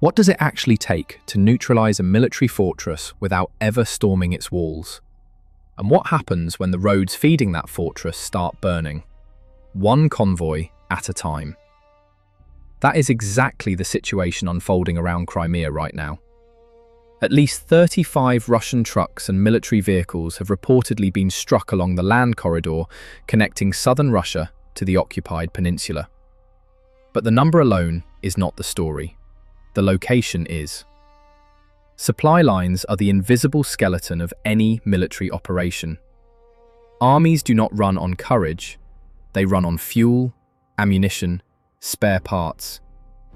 What does it actually take to neutralize a military fortress without ever storming its walls? And what happens when the roads feeding that fortress start burning? One convoy at a time. That is exactly the situation unfolding around Crimea right now. At least 35 Russian trucks and military vehicles have reportedly been struck along the land corridor connecting southern Russia to the occupied peninsula. But the number alone is not the story. The location is. Supply lines are the invisible skeleton of any military operation. Armies do not run on courage, they run on fuel, ammunition, spare parts,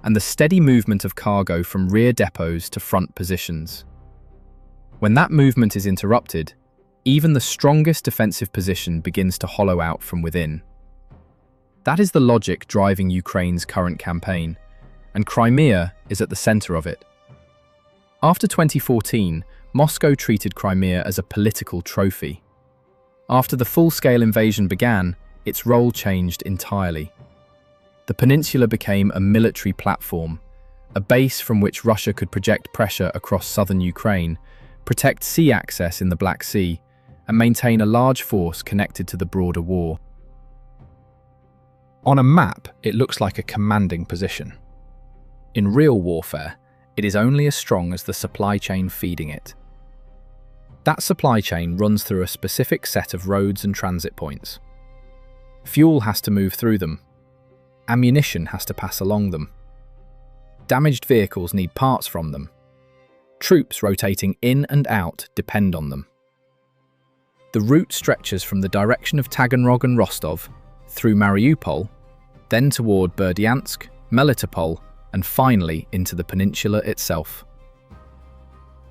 and the steady movement of cargo from rear depots to front positions. When that movement is interrupted, even the strongest defensive position begins to hollow out from within. That is the logic driving Ukraine's current campaign, and Crimea is at the center of it. After 2014, Moscow treated Crimea as a political trophy. After the full-scale invasion began, its role changed entirely. The peninsula became a military platform, a base from which Russia could project pressure across southern Ukraine, protect sea access in the Black Sea, and maintain a large force connected to the broader war. On a map, it looks like a commanding position. In real warfare, it is only as strong as the supply chain feeding it. That supply chain runs through a specific set of roads and transit points. Fuel has to move through them. Ammunition has to pass along them. Damaged vehicles need parts from them. Troops rotating in and out depend on them. The route stretches from the direction of Taganrog and Rostov, through Mariupol, then toward Berdyansk, Melitopol, and finally into the peninsula itself.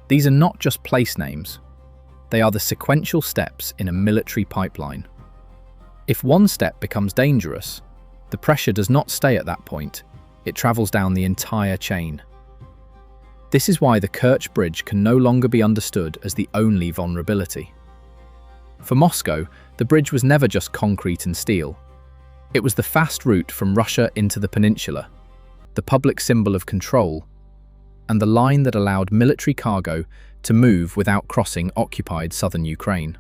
These are not just place names. They are the sequential steps in a military pipeline. If one step becomes dangerous, the pressure does not stay at that point. It travels down the entire chain. This is why the Kerch Bridge can no longer be understood as the only vulnerability. For Moscow, the bridge was never just concrete and steel. It was the fast route from Russia into the peninsula, the public symbol of control, and the line that allowed military cargo to move without crossing occupied southern Ukraine.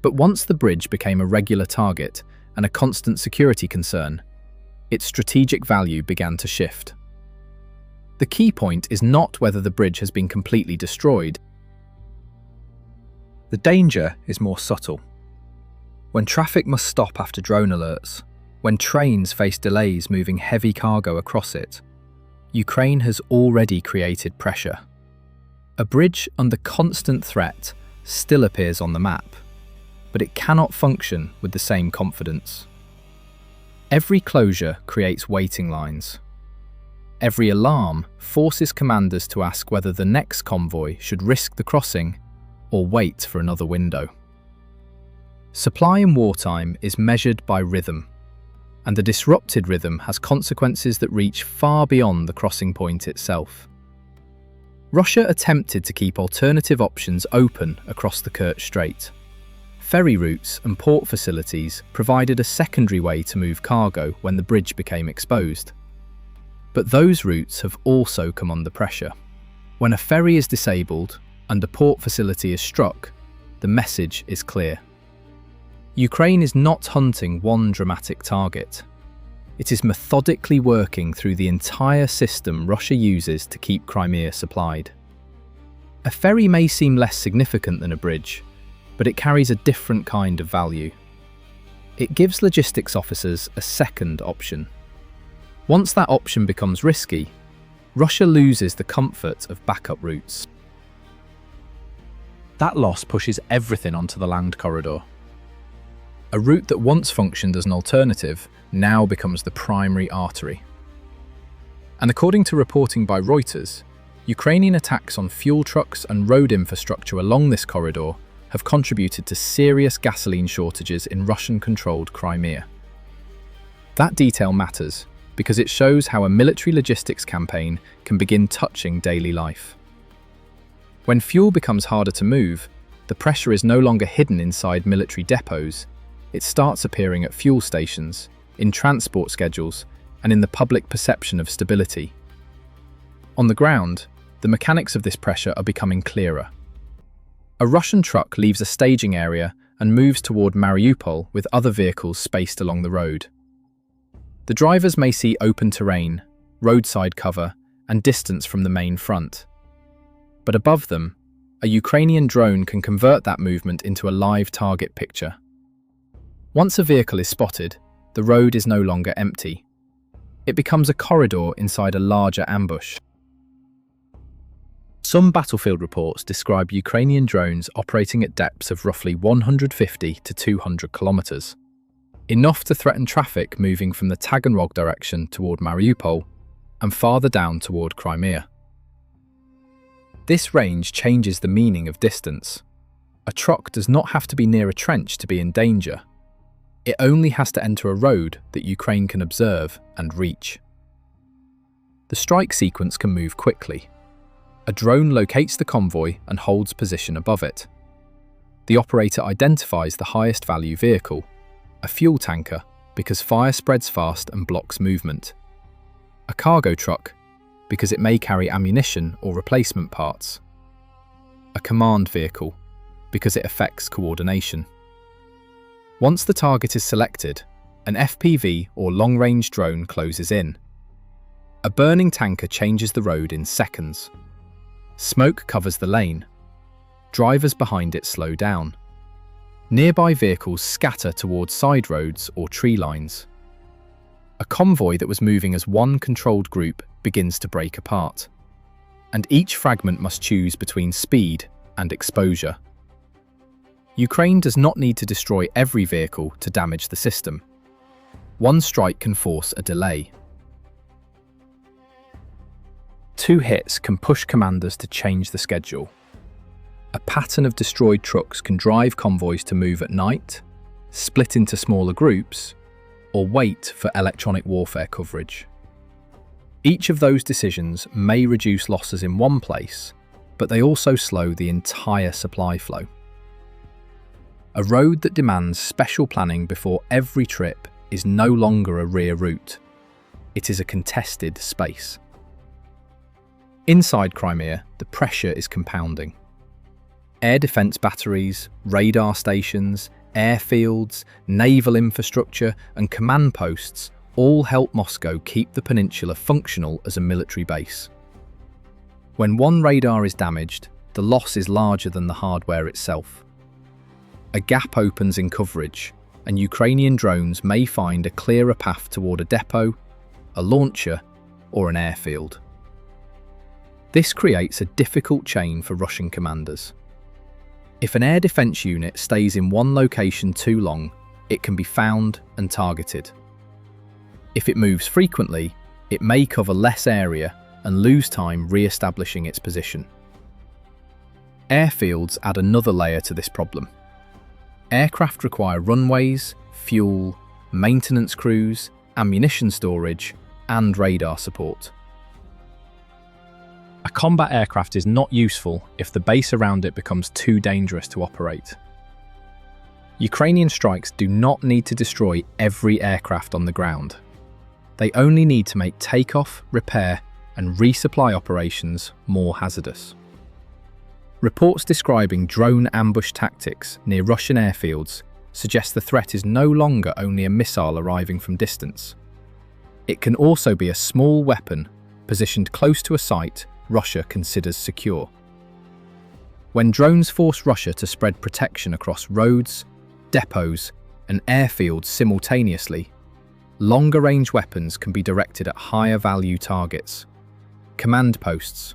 But once the bridge became a regular target and a constant security concern, its strategic value began to shift. The key point is not whether the bridge has been completely destroyed. The danger is more subtle. When traffic must stop after drone alerts, when trains face delays moving heavy cargo across it, Ukraine has already created pressure. A bridge under constant threat still appears on the map, but it cannot function with the same confidence. Every closure creates waiting lines. Every alarm forces commanders to ask whether the next convoy should risk the crossing or wait for another window. Supply in wartime is measured by rhythm, and the disrupted rhythm has consequences that reach far beyond the crossing point itself. Russia attempted to keep alternative options open across the Kerch Strait. Ferry routes and port facilities provided a secondary way to move cargo when the bridge became exposed. But those routes have also come under pressure. When a ferry is disabled and a port facility is struck, the message is clear. Ukraine is not hunting one dramatic target. It is methodically working through the entire system Russia uses to keep Crimea supplied. A ferry may seem less significant than a bridge, but it carries a different kind of value. It gives logistics officers a second option. Once that option becomes risky, Russia loses the comfort of backup routes. That loss pushes everything onto the land corridor. A route that once functioned as an alternative now becomes the primary artery. And according to reporting by Reuters, Ukrainian attacks on fuel trucks and road infrastructure along this corridor have contributed to serious gasoline shortages in Russian-controlled Crimea. That detail matters because it shows how a military logistics campaign can begin touching daily life. When fuel becomes harder to move, the pressure is no longer hidden inside military depots. It starts appearing at fuel stations, in transport schedules, and in the public perception of stability. On the ground, the mechanics of this pressure are becoming clearer. A Russian truck leaves a staging area and moves toward Mariupol with other vehicles spaced along the road. The drivers may see open terrain, roadside cover, and distance from the main front. But above them, a Ukrainian drone can convert that movement into a live target picture. Once a vehicle is spotted, the road is no longer empty. It becomes a corridor inside a larger ambush. Some battlefield reports describe Ukrainian drones operating at depths of roughly 150 to 200 kilometers, enough to threaten traffic moving from the Taganrog direction toward Mariupol and farther down toward Crimea. This range changes the meaning of distance. A truck does not have to be near a trench to be in danger. It only has to enter a road that Ukraine can observe and reach. The strike sequence can move quickly. A drone locates the convoy and holds position above it. The operator identifies the highest value vehicle, a fuel tanker, because fire spreads fast and blocks movement. A cargo truck, because it may carry ammunition or replacement parts. A command vehicle, because it affects coordination. Once the target is selected, an FPV or long-range drone closes in. A burning tanker changes the road in seconds. Smoke covers the lane. Drivers behind it slow down. Nearby vehicles scatter towards side roads or tree lines. A convoy that was moving as one controlled group begins to break apart, and each fragment must choose between speed and exposure. Ukraine does not need to destroy every vehicle to damage the system. One strike can force a delay. 2 hits can push commanders to change the schedule. A pattern of destroyed trucks can drive convoys to move at night, split into smaller groups, or wait for electronic warfare coverage. Each of those decisions may reduce losses in one place, but they also slow the entire supply flow. A road that demands special planning before every trip is no longer a rear route. It is a contested space. Inside Crimea, the pressure is compounding. Air defence batteries, radar stations, airfields, naval infrastructure, and command posts all help Moscow keep the peninsula functional as a military base. When one radar is damaged, the loss is larger than the hardware itself. A gap opens in coverage, and Ukrainian drones may find a clearer path toward a depot, a launcher, or an airfield. This creates a difficult chain for Russian commanders. If an air defence unit stays in one location too long, it can be found and targeted. If it moves frequently, it may cover less area and lose time re-establishing its position. Airfields add another layer to this problem. Aircraft require runways, fuel, maintenance crews, ammunition storage, and radar support. A combat aircraft is not useful if the base around it becomes too dangerous to operate. Ukrainian strikes do not need to destroy every aircraft on the ground. They only need to make takeoff, repair, and resupply operations more hazardous. Reports describing drone ambush tactics near Russian airfields suggest the threat is no longer only a missile arriving from distance. It can also be a small weapon positioned close to a site Russia considers secure. When drones force Russia to spread protection across roads, depots, and airfields simultaneously, longer-range weapons can be directed at higher-value targets: command posts,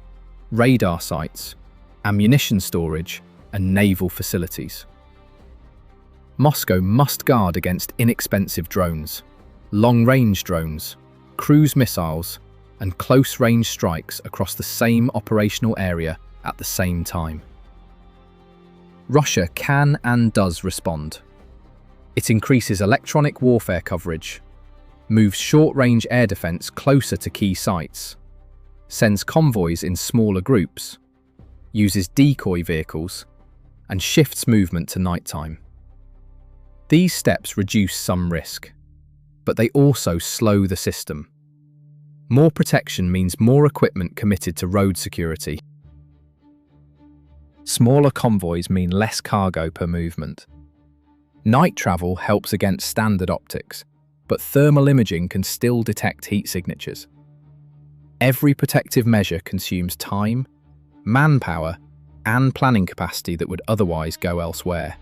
radar sites, ammunition storage, and naval facilities. Moscow must guard against inexpensive drones, long-range drones, cruise missiles, and close-range strikes across the same operational area at the same time. Russia can and does respond. It increases electronic warfare coverage, moves short-range air defence closer to key sites, sends convoys in smaller groups, uses decoy vehicles, and shifts movement to nighttime. These steps reduce some risk, but they also slow the system. More protection means more equipment committed to road security. Smaller convoys mean less cargo per movement. Night travel helps against standard optics, but thermal imaging can still detect heat signatures. Every protective measure consumes time, manpower, and planning capacity that would otherwise go elsewhere.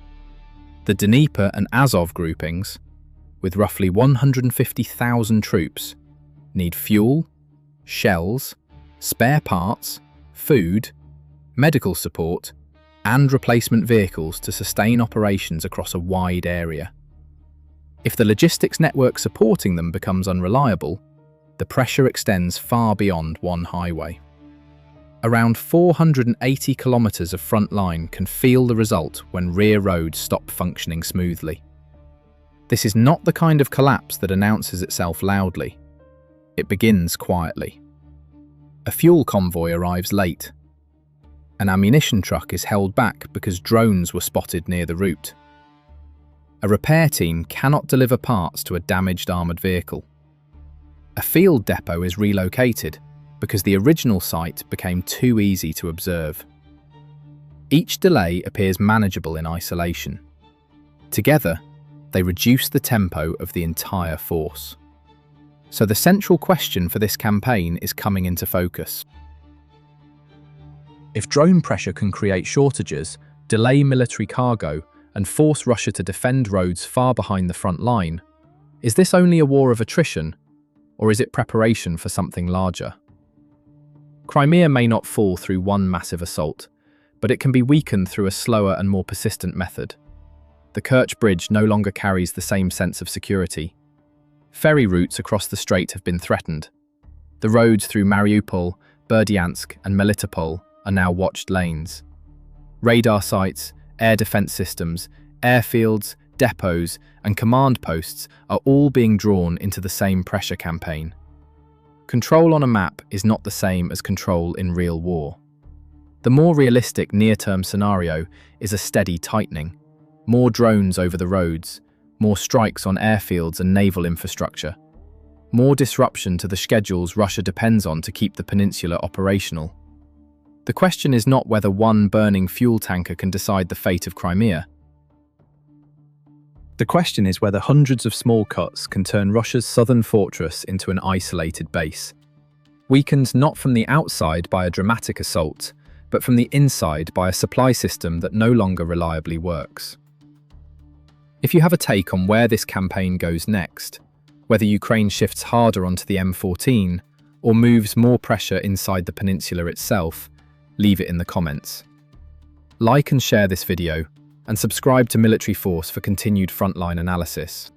The Dnieper and Azov groupings, with roughly 150,000 troops, need fuel, shells, spare parts, food, medical support, and replacement vehicles to sustain operations across a wide area. If the logistics network supporting them becomes unreliable, the pressure extends far beyond one highway. Around 480 kilometers of front line can feel the result when rear roads stop functioning smoothly. This is not the kind of collapse that announces itself loudly. It begins quietly. A fuel convoy arrives late. An ammunition truck is held back because drones were spotted near the route. A repair team cannot deliver parts to a damaged armoured vehicle. A field depot is relocated because the original site became too easy to observe. Each delay appears manageable in isolation. Together, they reduce the tempo of the entire force. So the central question for this campaign is coming into focus. If drone pressure can create shortages, delay military cargo, and force Russia to defend roads far behind the front line, is this only a war of attrition, or is it preparation for something larger? Crimea may not fall through one massive assault, but it can be weakened through a slower and more persistent method. The Kerch Bridge no longer carries the same sense of security. Ferry routes across the strait have been threatened. The roads through Mariupol, Berdyansk, and Melitopol are now watched lanes. Radar sites, air defense systems, airfields, depots, and command posts are all being drawn into the same pressure campaign. Control on a map is not the same as control in real war. The more realistic near-term scenario is a steady tightening. More drones over the roads, more strikes on airfields and naval infrastructure, more disruption to the schedules Russia depends on to keep the peninsula operational. The question is not whether one burning fuel tanker can decide the fate of Crimea. The question is whether hundreds of small cuts can turn Russia's southern fortress into an isolated base, weakened not from the outside by a dramatic assault, but from the inside by a supply system that no longer reliably works. If you have a take on where this campaign goes next, whether Ukraine shifts harder onto the M14 or moves more pressure inside the peninsula itself, leave it in the comments. Like and share this video, and subscribe to Military Force for continued frontline analysis.